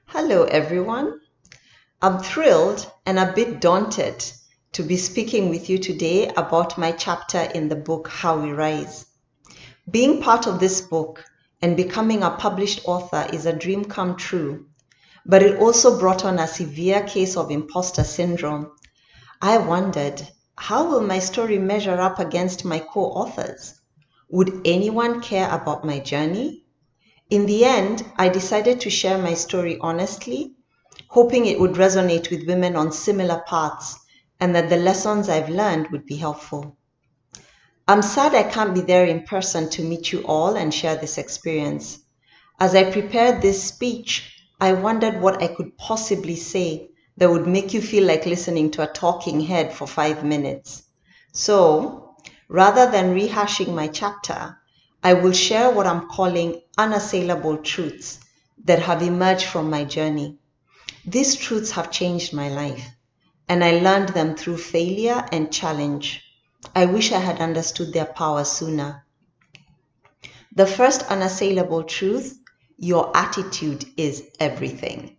Hello, everyone. I'm thrilled and a bit daunted to be speaking with you today about my chapter in the book How We Rise. Being part of this book and becoming a published author is a dream come true, but it also brought on a severe case of imposter syndrome. I wondered, how will my story measure up against my co-authors? Would anyone care about my journey? In the end, I decided to share my story honestly, hoping it would resonate with women on similar paths and that the lessons I've learned would be helpful. I'm sad I can't be there in person to meet you all and share this experience. As I prepared this speech, I wondered what I could possibly say that would make you feel like listening to a talking head for 5 minutes. So, rather than rehashing my chapter, I will share what I'm calling unassailable truths that have emerged from my journey. These truths have changed my life, and I learned them through failure and challenge. I wish I had understood their power sooner. The first unassailable truth: your attitude is everything.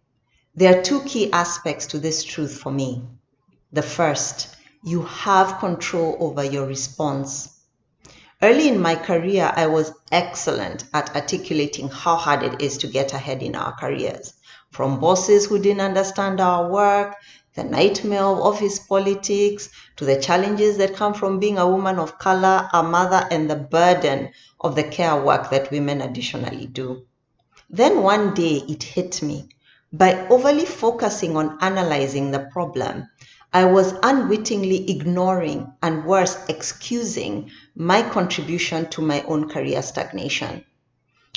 There are two key aspects to this truth for me. The first, you have control over your response. Early in my career, I was excellent at articulating how hard it is to get ahead in our careers. From bosses who didn't understand our work, the nightmare of office politics, to the challenges that come from being a woman of color, a mother, and the burden of the care work that women additionally do. Then one day it hit me. By overly focusing on analyzing the problem, I was unwittingly ignoring and worse, excusing my contribution to my own career stagnation.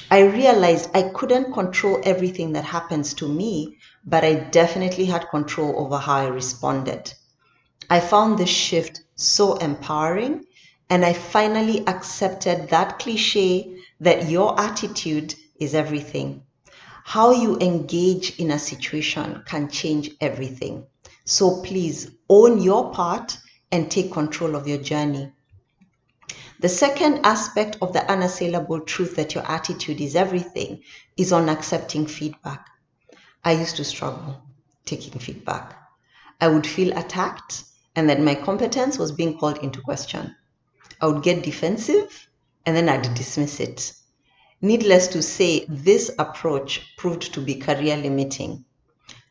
I realized I couldn't control everything that happens to me, but I definitely had control over how I responded. I found this shift so empowering, and I finally accepted that cliche that your attitude is everything. How you engage in a situation can change everything. So please own your part and take control of your journey. The second aspect of the unassailable truth that your attitude is everything is on accepting feedback. I used to struggle taking feedback. I would feel attacked and that my competence was being called into question. I would get defensive and then I'd dismiss it. Needless to say, this approach proved to be career limiting.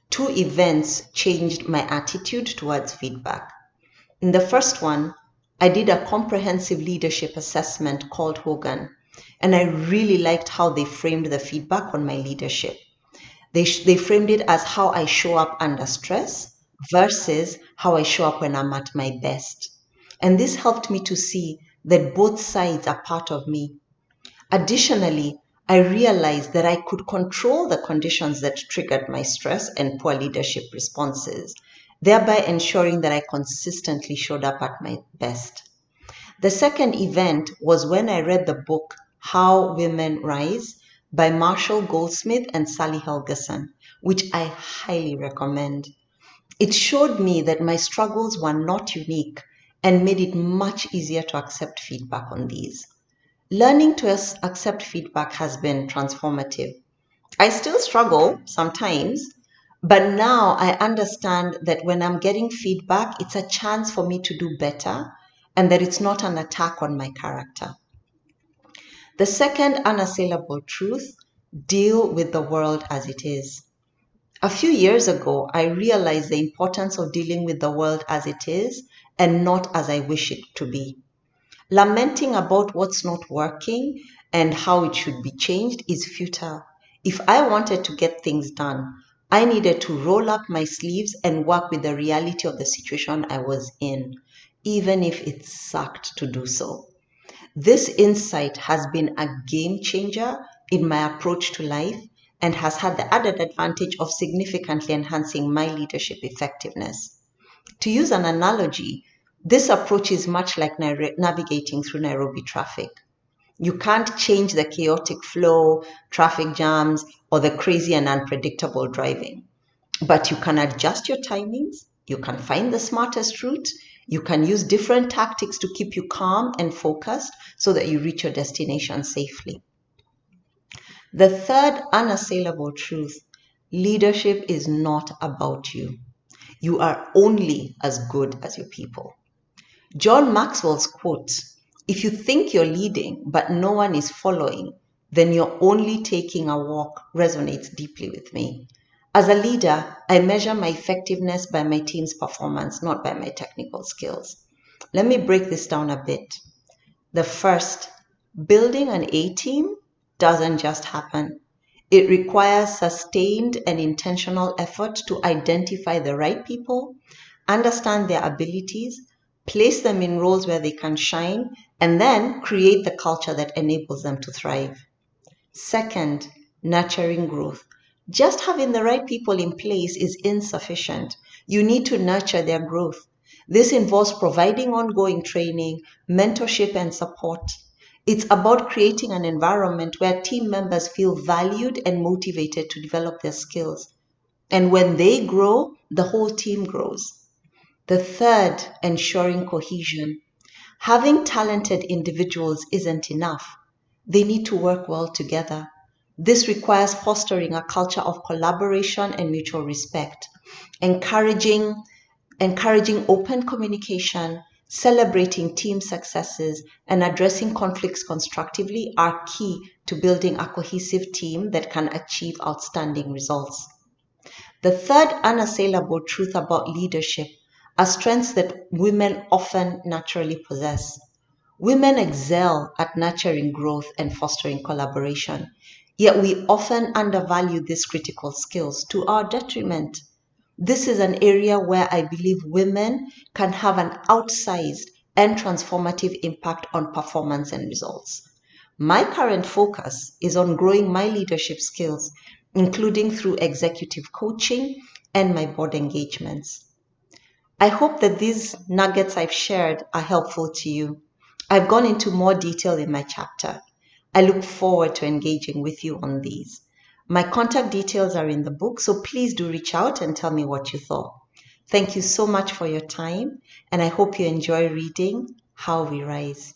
Two events changed my attitude towards feedback. In the first one, I did a comprehensive leadership assessment called Hogan, and I really liked how they framed the feedback on my leadership. They framed it as how I show up under stress versus how I show up when I'm at my best. And this helped me to see that both sides are part of me. Additionally, I realized that I could control the conditions that triggered my stress and poor leadership responses, thereby ensuring that I consistently showed up at my best. The second event was when I read the book How Women Rise by Marshall Goldsmith and Sally Helgeson, which I highly recommend. It showed me that my struggles were not unique and made it much easier to accept feedback on these. Learning to accept feedback has been transformative. I still struggle sometimes, but now I understand that when I'm getting feedback, it's a chance for me to do better and that it's not an attack on my character. The second unassailable truth: deal with the world as it is. A few years ago, I realized the importance of dealing with the world as it is and not as I wish it to be. Lamenting about what's not working and how it should be changed is futile. If I wanted to get things done, I needed to roll up my sleeves and work with the reality of the situation I was in, even if it sucked to do so. This insight has been a game changer in my approach to life and has had the added advantage of significantly enhancing my leadership effectiveness. To use an analogy, this approach is much like navigating through Nairobi traffic. You can't change the chaotic flow, traffic jams, or the crazy and unpredictable driving. But you can adjust your timings, you can find the smartest route, you can use different tactics to keep you calm and focused so that you reach your destination safely. The third unassailable truth: Leadership is not about you. You are only as good as your people. John Maxwell's quote, "If you think you're leading but no one is following, then you're only taking a walk," resonates deeply with me. As a leader, I measure my effectiveness by my team's performance, not by my technical skills. Let me break this down a bit. The first, building an A team doesn't just happen. It requires sustained and intentional effort to identify the right people, understand their abilities, place them in roles where they can shine, and then create the culture that enables them to thrive. Second, nurturing growth. Just having the right people in place is insufficient. You need to nurture their growth. This involves providing ongoing training, mentorship, and support. It's about creating an environment where team members feel valued and motivated to develop their skills. And when they grow, the whole team grows. The third, ensuring cohesion. Having talented individuals isn't enough. They need to work well together. This requires fostering a culture of collaboration and mutual respect, encouraging open communication, celebrating team successes, and addressing conflicts constructively are key to building a cohesive team that can achieve outstanding results. The third unassailable truth about leadership are strengths that women often naturally possess. Women excel at nurturing growth and fostering collaboration, yet we often undervalue these critical skills to our detriment. This is an area where I believe women can have an outsized and transformative impact on performance and results. My current focus is on growing my leadership skills, including through executive coaching and my board engagements. I hope that these nuggets I've shared are helpful to you. I've gone into more detail in my chapter. I look forward to engaging with you on these. My contact details are in the book, so please do reach out and tell me what you thought. Thank you so much for your time, and I hope you enjoy reading How We Rise.